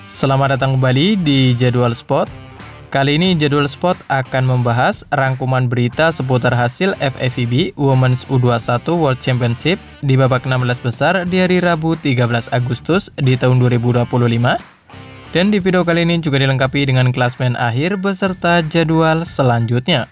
Selamat datang kembali di Jadwal Spot. Kali ini Jadwal Spot akan membahas rangkuman berita seputar hasil FIVB Women's U21 World Championship di babak 16 besar di hari Rabu 13 Agustus di tahun 2025. Dan di video kali ini juga dilengkapi dengan klasmen akhir beserta jadwal selanjutnya.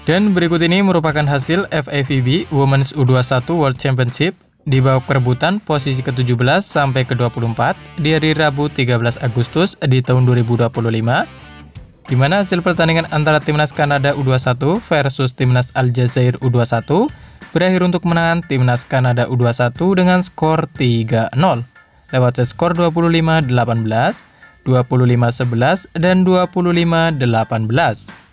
Dan berikut ini merupakan hasil FIVB Women's U21 World Championship di babak perebutan posisi ke-17 sampai ke-24 di hari Rabu 13 Agustus di tahun 2025, di mana hasil pertandingan antara Timnas Kanada U21 versus Timnas Aljazair U21 berakhir untuk kemenangan Timnas Kanada U21 dengan skor 3-0 lewat set skor 25-18, 25-11, dan 25-18.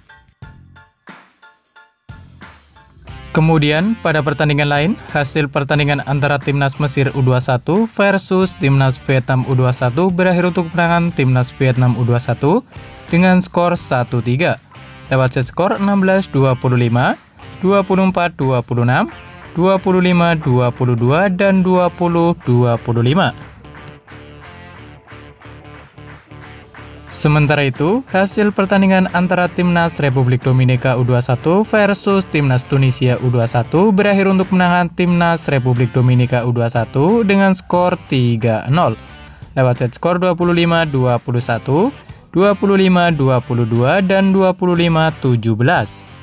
Kemudian, pada pertandingan lain, hasil pertandingan antara Timnas Mesir U21 versus Timnas Vietnam U21 berakhir untuk kemenangan Timnas Vietnam U21 dengan skor 1-3 lewat set skor 16-25, 24-26, 25-22, dan 20-25. Sementara itu, hasil pertandingan antara Timnas Republik Dominika U21 versus Timnas Tunisia U21 berakhir untuk kemenangan Timnas Republik Dominika U21 dengan skor 3-0 lewat set skor 25-21, 25-22, dan 25-17.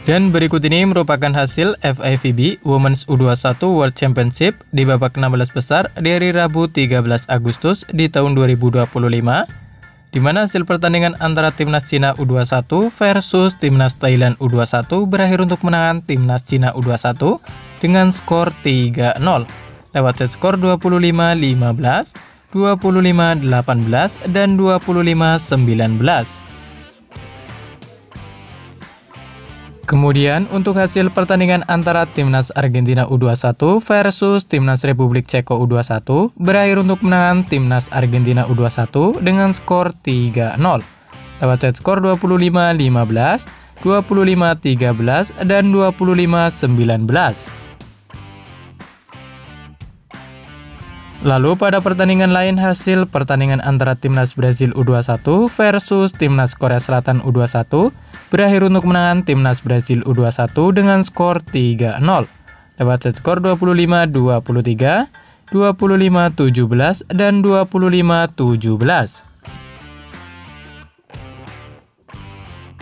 Dan berikut ini merupakan hasil FIVB Women's U21 World Championship di babak 16 besar di hari Rabu 13 Agustus di tahun 2025, di mana hasil pertandingan antara Timnas Cina U21 versus Timnas Thailand U21 berakhir untuk kemenangan Timnas Cina U21 dengan skor 3-0 lewat set skor 25-15, 25-18, dan 25-19. Kemudian untuk hasil pertandingan antara Timnas Argentina U21 versus Timnas Republik Ceko U21 berakhir untuk kemenangan Timnas Argentina U21 dengan skor 3-0 lewat set skor 25-15, 25-13, dan 25-19. Lalu pada pertandingan lain, hasil pertandingan antara Timnas Brasil U21 versus Timnas Korea Selatan U21 berakhir untuk kemenangan Timnas Brasil U21 dengan skor 3-0 lewat set skor 25-23, 25-17, dan 25-17.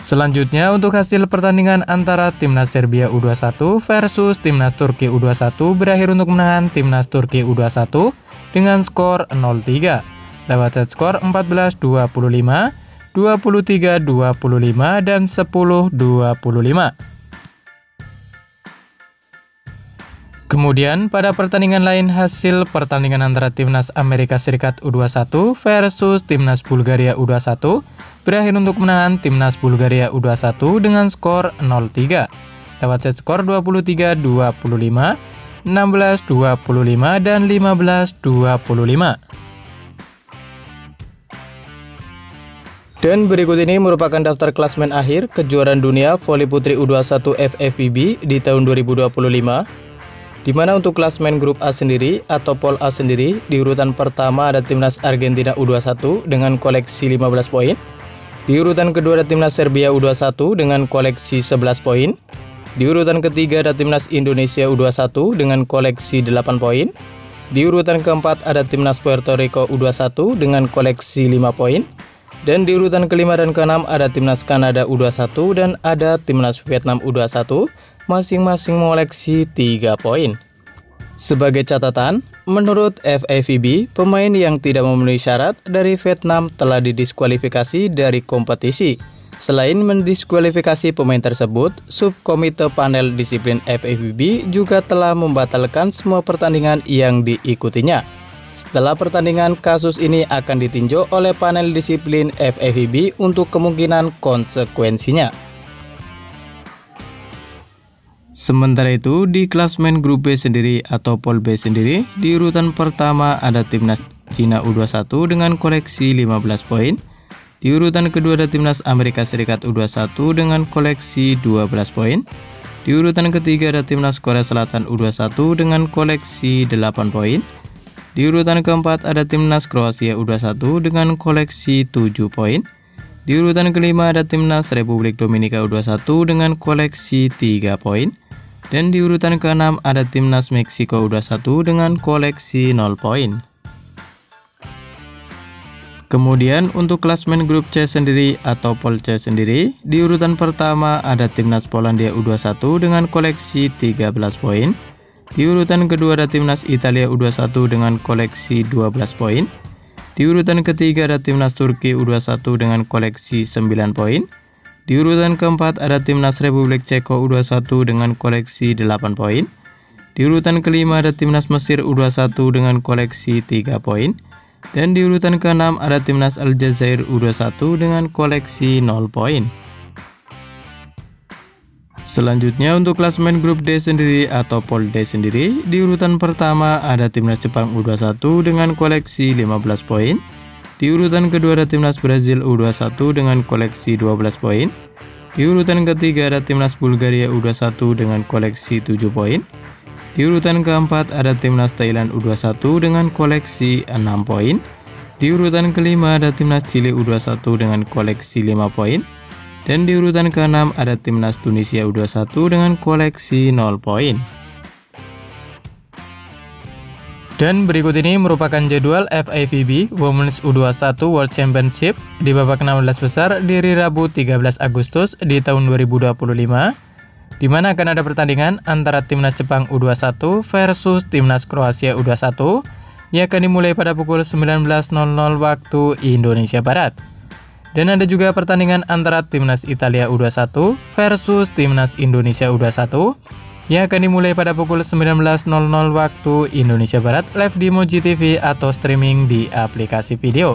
Selanjutnya untuk hasil pertandingan antara Timnas Serbia U21 versus Timnas Turki U21 berakhir untuk kemenangan Timnas Turki U21 dengan skor 0-3 lewat set skor 14-25, 23-25, dan 10-25. Kemudian pada pertandingan lain, hasil pertandingan antara Timnas Amerika Serikat U21 versus Timnas Bulgaria U21 berakhir untuk kemenangan Timnas Bulgaria U21 dengan skor 0-3 lewat set skor 23-25, 16-25, dan 15-25. Dan berikut ini merupakan daftar klasmen akhir kejuaraan dunia voli putri U21 FIVB di tahun 2025, di mana untuk klasmen grup A sendiri atau Pool A sendiri, di urutan pertama ada Timnas Argentina U21 dengan koleksi 15 poin. Di urutan kedua ada Timnas Serbia U21 dengan koleksi 11 poin. Di urutan ketiga ada Timnas Indonesia U21 dengan koleksi 8 poin. Di urutan keempat ada Timnas Puerto Rico U21 dengan koleksi 5 poin. Dan di urutan kelima dan keenam ada Timnas Kanada U21 dan ada Timnas Vietnam U21, masing-masing mengoleksi 3 poin. Sebagai catatan, menurut FIVB, pemain yang tidak memenuhi syarat dari Vietnam telah didiskualifikasi dari kompetisi. Selain mendiskualifikasi pemain tersebut, subkomite panel disiplin FIVB juga telah membatalkan semua pertandingan yang diikutinya. Setelah pertandingan, kasus ini akan ditinjau oleh panel disiplin FIVB untuk kemungkinan konsekuensinya. Sementara itu, di klasmen grup B sendiri atau Pool B sendiri, di urutan pertama ada Timnas Cina U21 dengan koleksi 15 poin. Di urutan kedua ada timnas Amerika Serikat U21 dengan koleksi 12 poin. Di urutan ketiga ada timnas Korea Selatan U21 dengan koleksi 8 poin. Di urutan keempat ada timnas Kroasia U21 dengan koleksi 7 poin. Di urutan kelima ada timnas Republik Dominika U21 dengan koleksi 3 poin. Dan di urutan keenam ada timnas Meksiko U21 dengan koleksi 0 poin. Kemudian untuk klasmen grup C sendiri atau Pol C sendiri, di urutan pertama ada timnas Polandia U21 dengan koleksi 13 poin. Di urutan kedua ada timnas Italia U21 dengan koleksi 12 poin. Di urutan ketiga ada timnas Turki U21 dengan koleksi 9 poin. Di urutan keempat ada timnas Republik Ceko U21 dengan koleksi 8 poin. Di urutan kelima ada timnas Mesir U21 dengan koleksi 3 poin. Dan di urutan keenam ada timnas Aljazair U21 dengan koleksi 0 poin. Selanjutnya untuk klasmen grup D sendiri atau Pol D sendiri, di urutan pertama ada timnas Jepang U21 dengan koleksi 15 poin. Di urutan kedua ada timnas Brazil U21 dengan koleksi 12 poin. Di urutan ketiga ada timnas Bulgaria U21 dengan koleksi 7 poin. Di urutan keempat ada timnas Thailand U21 dengan koleksi 6 poin. Di urutan kelima ada timnas Chili U21 dengan koleksi 5 poin. Dan di urutan keenam ada timnas Tunisia U21 dengan koleksi 0 poin. Dan berikut ini merupakan jadwal FIVB Women's U21 World Championship di babak 16 besar di hari Rabu 13 Agustus di tahun 2025. Di mana akan ada pertandingan antara timnas Jepang U21 versus timnas Kroasia U21 yang akan dimulai pada pukul 19.00 waktu Indonesia Barat. Dan ada juga pertandingan antara timnas Italia U21 versus timnas Indonesia U21 yang akan dimulai pada pukul 19.00 waktu Indonesia Barat live di Moji TV atau streaming di aplikasi video.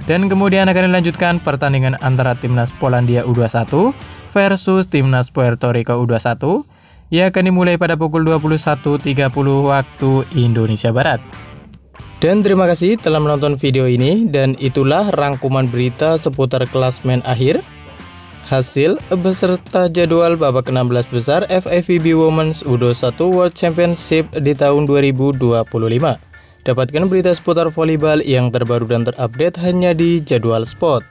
Dan kemudian akan dilanjutkan pertandingan antara timnas Polandia U21 versus timnas Puerto Rico U21 yang akan dimulai pada pukul 21.30 waktu Indonesia Barat. Dan terima kasih telah menonton video ini, dan itulah rangkuman berita seputar klasmen akhir, hasil beserta jadwal babak 16 besar FIVB Women's U21 World Championship di tahun 2025. Dapatkan berita seputar volleyball yang terbaru dan terupdate hanya di Jadwal Sport.